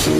Good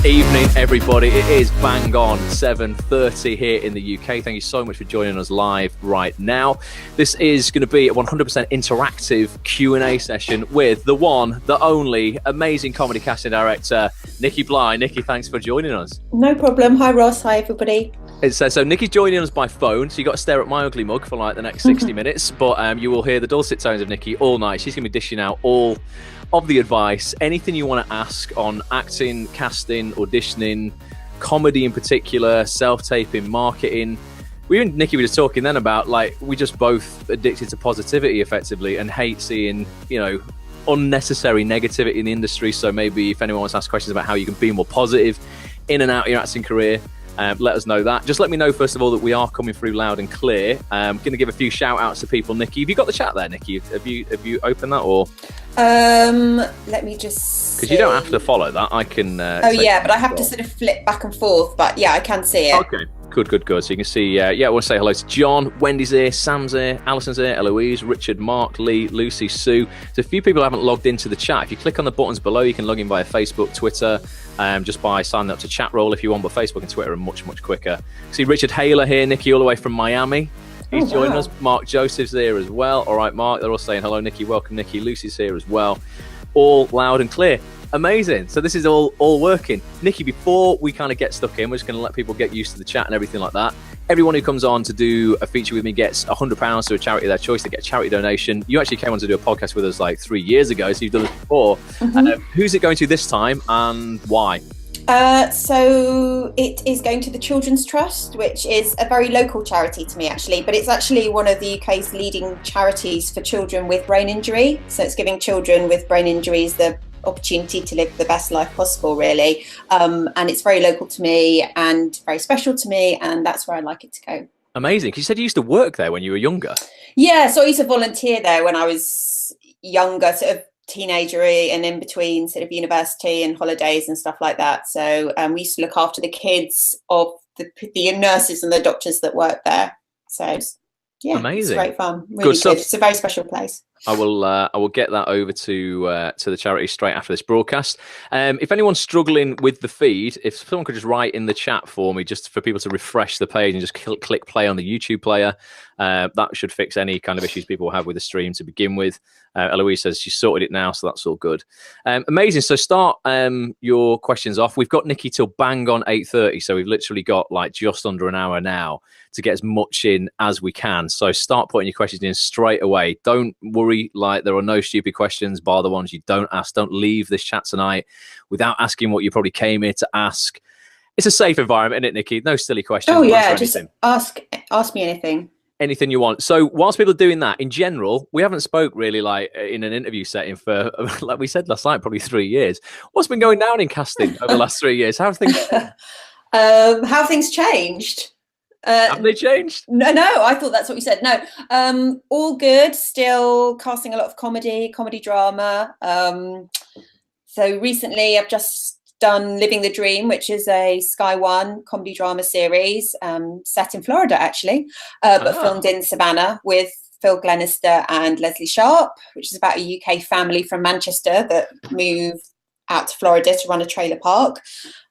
evening, everybody. It is bang on 7:30 here in the UK. Thank you so much for joining us live right now. This is going to be a 100% interactive Q&A session with the one, the only, amazing comedy casting director, Nicky Bligh. Nicky, thanks for joining us. No problem. Hi, Ross. Hi, everybody. So Nicky's joining us by phone, so you got to stare at my ugly mug for like the next 60 minutes, but you will hear the dulcet tones of Nicky all night. She's going to be dishing out all of the advice, anything you want to ask on acting, casting, auditioning, comedy in particular, self-taping, marketing. We and Nicky were just talking then about, like, we just both addicted to positivity effectively and hate seeing, unnecessary negativity in the industry. So maybe if anyone wants to ask questions about how you can be more positive in and out of your acting career, let us know that. Just let me know, first of all, that we are coming through loud and clear. I'm going to give a few shout outs to people. Nicky, have you got the chat there, Nicky? Have you opened that, or? Let me just Because you don't have to follow that. I can. But I have to sort of flip back and forth. But yeah, I can see it. Okay. Good. So you can see, I want to say hello to John, Wendy's here, Sam's here, Alison's here, Eloise, Richard, Mark, Lee, Lucy, Sue. So a few people haven't logged into the chat. If you click on the buttons below, you can log in via Facebook, Twitter, just by signing up to chat roll if you want, but Facebook and Twitter are much, much quicker. See Richard Haler here, Nicky all the way from Miami. He's joining us. Mark Joseph's there as well. All right, Mark, they're all saying hello, Nicky. Welcome, Nicky. Lucy's here as well. All loud and clear. Amazing. So this is all working. Nicky, before we kind of get stuck in, we're just going to let people get used to the chat and everything like that. Everyone who comes on to do a feature with me gets £100 to a charity of their choice. They get a charity donation. You actually came on to do a podcast with us like 3 years ago, so you've done this before. Who's it going to this time and why? So it is going to the Children's Trust, which is a very local charity to me, actually, but it's actually one of the UK's leading charities for children with brain injury. So it's giving children with brain injuries the opportunity to live the best life possible, really. And it's very local to me and very special to me, and that's where I'd like it to go. Amazing. Because you said you used to work there when you were younger. Yeah, so I used to volunteer there when I was younger, sort of teenagery and in between sort of university and holidays and stuff like that. So we used to look after the kids of the nurses and the doctors that work there. So yeah, amazing. It's great fun. Really good. It's a very special place. I will get that over to the charity straight after this broadcast. If anyone's struggling with the feed, if someone could just write in the chat for me, just for people to refresh the page and just click play on the YouTube player, that should fix any kind of issues people have with the stream to begin with. Eloise says she's sorted it now, so that's all good. Amazing. So start your questions off. We've got Nicky till bang on 8:30, so we've literally got like just under an hour now to get as much in as we can. So start putting your questions in straight away. Don't worry, like there are no stupid questions, bar the ones you don't ask. Don't leave this chat tonight without asking what you probably came here to ask. It's a safe environment, isn't it, Nicky? No silly questions. Oh yeah, just ask me anything. Anything you want. So whilst people are doing that, in general, we haven't spoke really like in an interview setting for, like we said last night, probably 3 years. What's been going down in casting over the last 3 years? How have things how have things changed? Have they changed? No, I thought that's what you said. No, all good. Still casting a lot of comedy drama. So recently I've just done Living the Dream, which is a Sky One comedy drama series set in Florida, actually, but filmed in Savannah with Phil Glenister and Leslie Sharp, which is about a UK family from Manchester that move out to Florida to run a trailer park.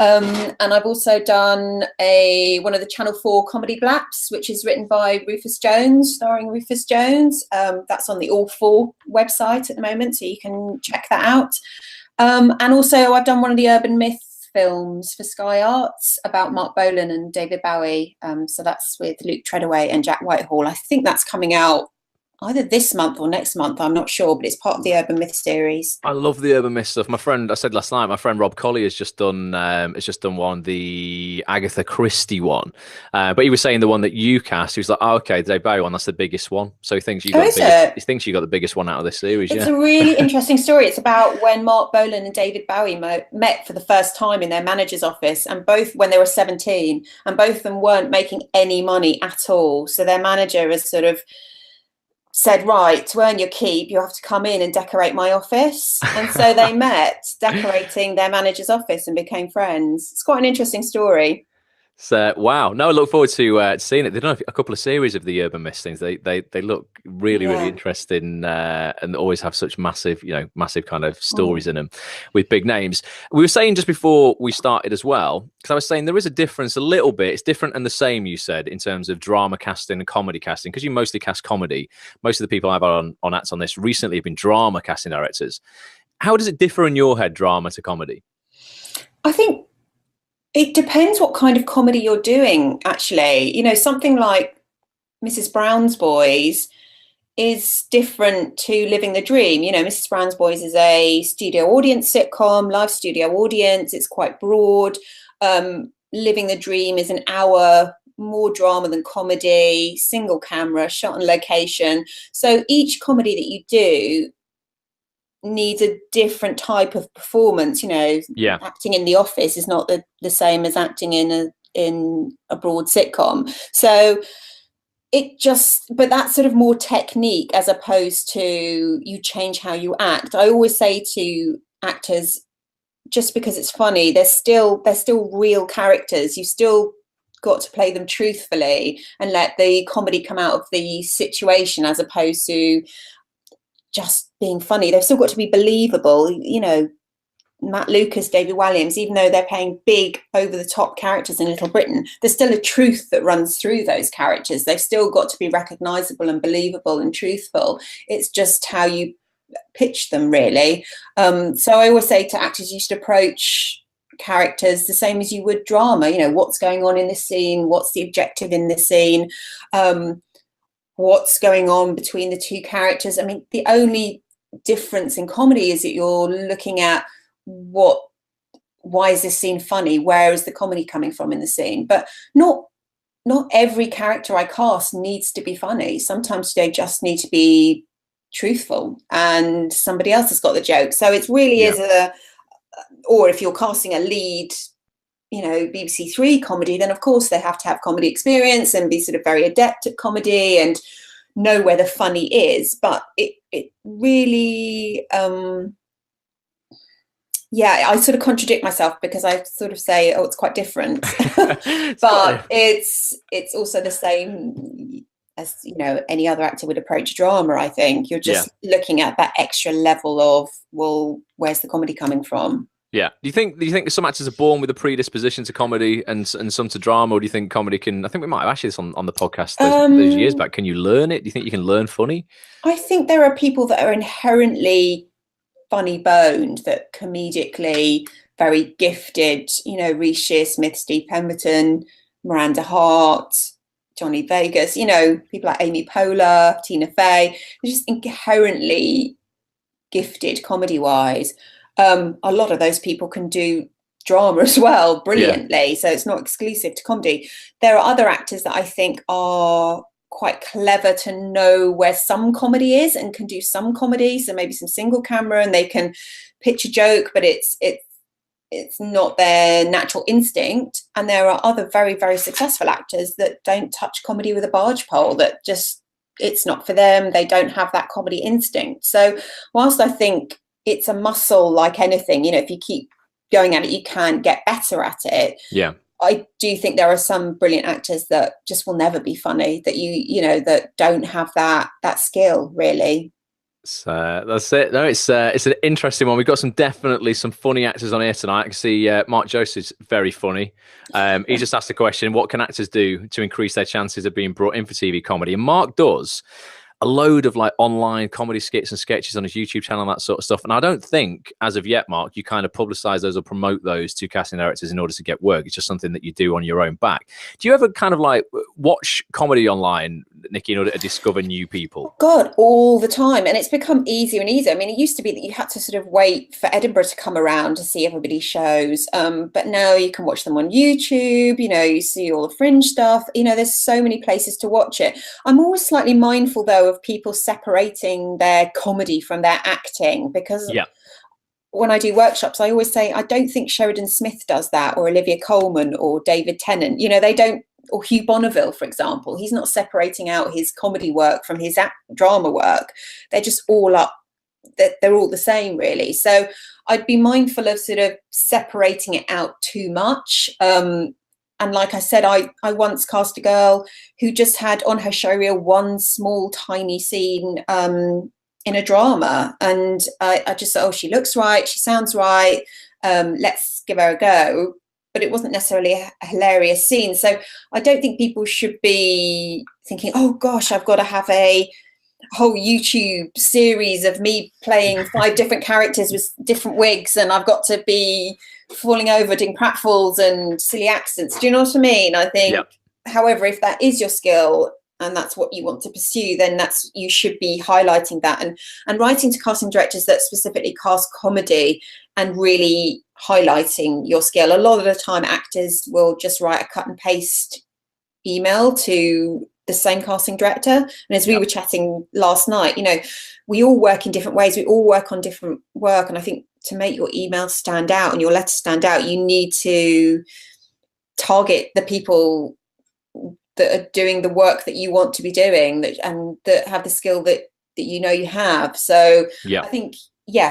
And I've also done one of the Channel 4 comedy blaps, which is written by Rufus Jones, starring Rufus Jones. That's on the All 4 website at the moment, so you can check that out. And also I've done one of the urban myth films for Sky Arts about Mark Bolan and David Bowie. So that's with Luke Treadaway and Jack Whitehall. I think that's coming out either this month or next month, I'm not sure, but it's part of the Urban Myth series. I love the Urban Myth stuff. I said last night, my friend Rob Colley has just done one, the Agatha Christie one. But he was saying the one that you cast, he was like, oh, okay, the Dave Bowie one, that's the biggest one. So he thinks you got the biggest one out of this series. It's a really interesting story. It's about when Mark Bolan and David Bowie met for the first time in their manager's office, and both when they were 17, and both of them weren't making any money at all. So their manager is sort of said, right, to earn your keep, you have to come in and decorate my office. And so they met decorating their manager's office and became friends. It's quite an interesting story. So wow, no, I look forward to seeing it. They've done a couple of series of the Urban Mist things. They look really Yeah. interesting, and always have such massive kind of stories in them with big names. We were saying just before we started as well, because I was saying there is a difference a little bit. It's different and the same, you said, in terms of drama casting and comedy casting, because you mostly cast comedy. Most of the people I've had on acts on this recently have been drama casting directors. How does it differ in your head, drama to comedy? I think it depends what kind of comedy you're doing, actually. Something like Mrs. Brown's Boys is different to Living the Dream. Mrs. Brown's Boys is a studio audience sitcom, live studio audience. It's quite broad. Living the Dream is an hour, more drama than comedy, single camera, shot on location. So each comedy that you do needs a different type of performance. Acting in the office is not the same as acting in a broad sitcom. So but that's sort of more technique as opposed to you change how you act. I always say to actors, just because it's funny, they're still real characters. You still got to play them truthfully and let the comedy come out of the situation as opposed to just being funny. They've still got to be believable. Matt Lucas, David Walliams, even though they're playing big over the top characters in Little Britain, there's still a truth that runs through those characters. They've still got to be recognizable and believable and truthful. It's just how you pitch them, really. So I always say to actors, you should approach characters the same as you would drama. What's going on in this scene? What's the objective in this scene? What's going on between the two characters? I mean, the only difference in comedy is that you're looking at why is this scene funny? Where is the comedy coming from in the scene? But not every character I cast needs to be funny. Sometimes they just need to be truthful and somebody else has got the joke. So it really is or if you're casting a lead, BBC Three comedy, then of course they have to have comedy experience and be sort of very adept at comedy and know where the funny is. But it really, I sort of contradict myself because I sort of say, oh, it's quite different, but it's also the same as any other actor would approach drama. I think you're just looking at that extra level of, well, where's the comedy coming from? Yeah. Do you think some actors are born with a predisposition to comedy and some to drama, or do you think comedy can? I think we might have actually this on the podcast those years back. Can you learn it? Do you think you can learn funny? I think there are people that are inherently funny boned, that comedically very gifted. Reece Shearsmith, Steve Pemberton, Miranda Hart, Johnny Vegas. People like Amy Poehler, Tina Fey. They're just inherently gifted comedy wise. A lot of those people can do drama as well brilliantly, so it's not exclusive to comedy. There are other actors that I think are quite clever to know where some comedy is and can do some comedy, so maybe some single camera, and they can pitch a joke, but it's not their natural instinct. And there are other very, very successful actors that don't touch comedy with a barge pole, that just, it's not for them. They don't have that comedy instinct. So whilst I think it's a muscle like anything, if you keep going at it, you can get better at it. Yeah. I do think there are some brilliant actors that just will never be funny, that that don't have that skill, really. So that's it. No, it's an interesting one. We've got definitely some funny actors on here tonight. I can see Mark Joseph's very funny. He just asked the question, what can actors do to increase their chances of being brought in for TV comedy? And Mark does a load of online comedy skits and sketches on his YouTube channel and that sort of stuff. And I don't think, as of yet, Mark, you kind of publicize those or promote those to casting directors in order to get work. It's just something that you do on your own back. Do you ever kind of watch comedy online, Nicky, in order to discover new people? God, all the time. And it's become easier and easier. I mean, it used to be that you had to sort of wait for Edinburgh to come around to see everybody's shows. But now you can watch them on YouTube, you see all the Fringe stuff. There's so many places to watch it. I'm always slightly mindful, though, of people separating their comedy from their acting, because when I do workshops, I always say, I don't think Sheridan Smith does that, or Olivia Colman or David Tennant. They don't or Hugh Bonneville, for example, he's not separating out his comedy work from his drama work. They're just all up. They're all the same, really. So I'd be mindful of sort of separating it out too much. And like I said, I once cast a girl who just had on her show reel one small tiny scene in a drama, and I just thought, oh, she looks right, she sounds right, let's give her a go. But it wasn't necessarily a hilarious scene. So I don't think people should be thinking, oh gosh, I've got to have a whole YouTube series of me playing 5 different characters with different wigs, and I've got to be falling over doing pratfalls and silly accents. Do you know what I mean? I think, however, if that is your skill and that's what you want to pursue, then you should be highlighting that and writing to casting directors that specifically cast comedy and really highlighting your skill. A lot of the time actors will just write a cut and paste email to the same casting director. And as we were chatting last night, you know, we all work in different ways. We all work on different work. And I think to make your email stand out and your letter stand out, you need to target the people that are doing the work that you want to be doing, and that have the skill that you know you have. So I think,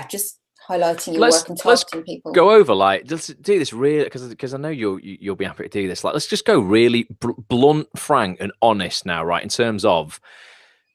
just highlighting your work and targeting people. Go over, like, let's do this really, because I know you'll be happy to do this. Like, let's just go really blunt, frank, and honest now, right? In terms of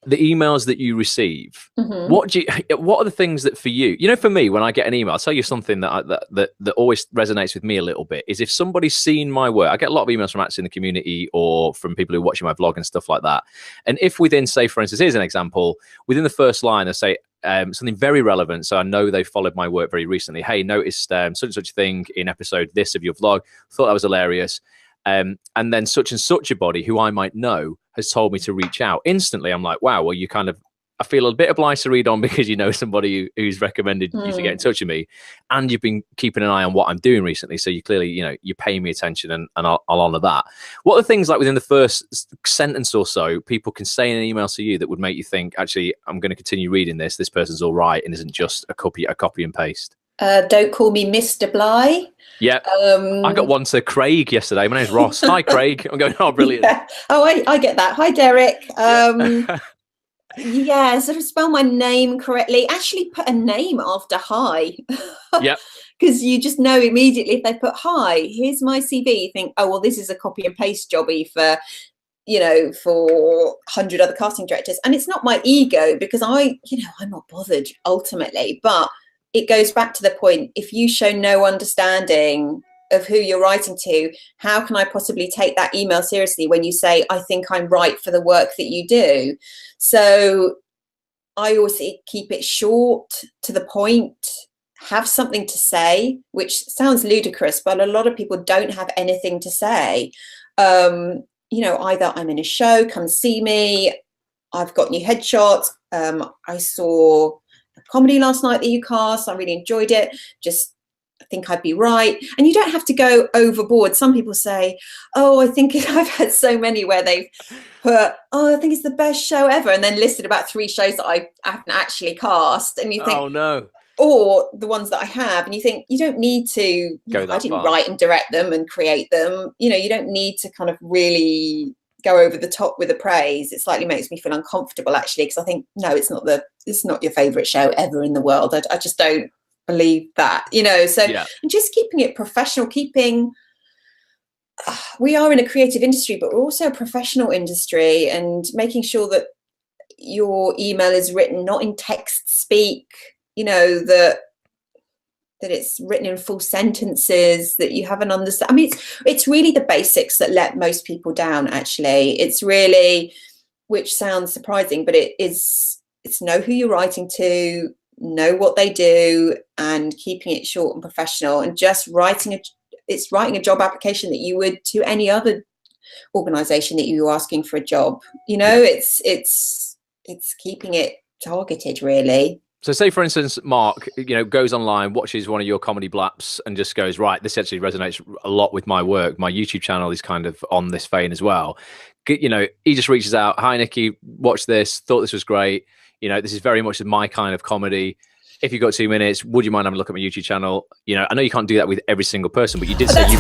the emails that you receive, what are the things that for you, you know, for me, when I get an email, I'll tell you something that always resonates with me a little bit is if somebody's seen my work. I get a lot of emails from actors in the community or from people who are watching my vlog and stuff like that. And if within, say, for instance, here's an example, within the first line, I say something very relevant. So I know they followed my work very recently. Hey, noticed such and such a thing in episode this of your vlog. Thought that was hilarious. And then such and such a body who I might know has told me to reach out. Instantly, I'm like, wow, well, I feel a bit obliged to read on because you know somebody who's recommended you to get in touch with me. And you've been keeping an eye on what I'm doing recently. So you clearly, you know, you're paying me attention, and I'll honor that. What are things like within the first sentence or so people can say in an email to you that would make you think, actually, I'm going to continue reading this. This person's all right and isn't just a copy and paste? Don't call me Mr. Bligh. Yeah, I got one to Craig yesterday. My name's Ross. Hi, Craig. I'm going, oh, brilliant. Yeah. Oh, I get that. Hi, Derek. Sort of spell my name correctly. Actually put a name after hi. Yeah. Because you just know immediately if they put hi, here's my CV, you think, oh, well, this is a copy and paste jobby for 100 other casting directors. And it's not my ego, because I'm not bothered ultimately, but it goes back to the point, if you show no understanding of who you're writing to, how can I possibly take that email seriously when you say, I think I'm right for the work that you do? So I always keep it short, to the point, have something to say, which sounds ludicrous, but a lot of people don't have anything to say. Either I'm in a show, come see me, I've got new headshots, I saw a comedy last night that you cast, I really enjoyed it, I think I'd be right. And you don't have to go overboard. Some people say, oh, I think I've had so many where they've put, oh, I think it's the best show ever, and then listed about 3 shows that I haven't actually cast. And you think, oh no. Or the ones that I have, and you think, you don't need to, I didn't write and direct them and create them. You don't need to kind of really go over the top with the praise. It slightly makes me feel uncomfortable, actually, because I think, no, it's not your favorite show ever in the world. I just don't believe that, so and just keeping it professional, we are in a creative industry, but we're also a professional industry, and making sure that your email is written not in text speak, that it's written in full sentences, that you have an understand. I mean, it's really the basics that let most people down, actually. It's really, which sounds surprising, but it's know who you're writing to, know what they do, and keeping it short and professional, and just writing a job application that you would to any other organization that you were asking for a job. It's keeping it targeted, really. So say, for instance, Mark, goes online, watches one of your comedy blaps and just goes, right, this actually resonates a lot with my work. My YouTube channel is kind of on this vein as well. He just reaches out. Hi, Nicky, watch this. Thought this was great. This is very much my kind of comedy. If you've got 2 minutes, would you mind having a look at my YouTube channel? I know you can't do that with every single person, but you did say you.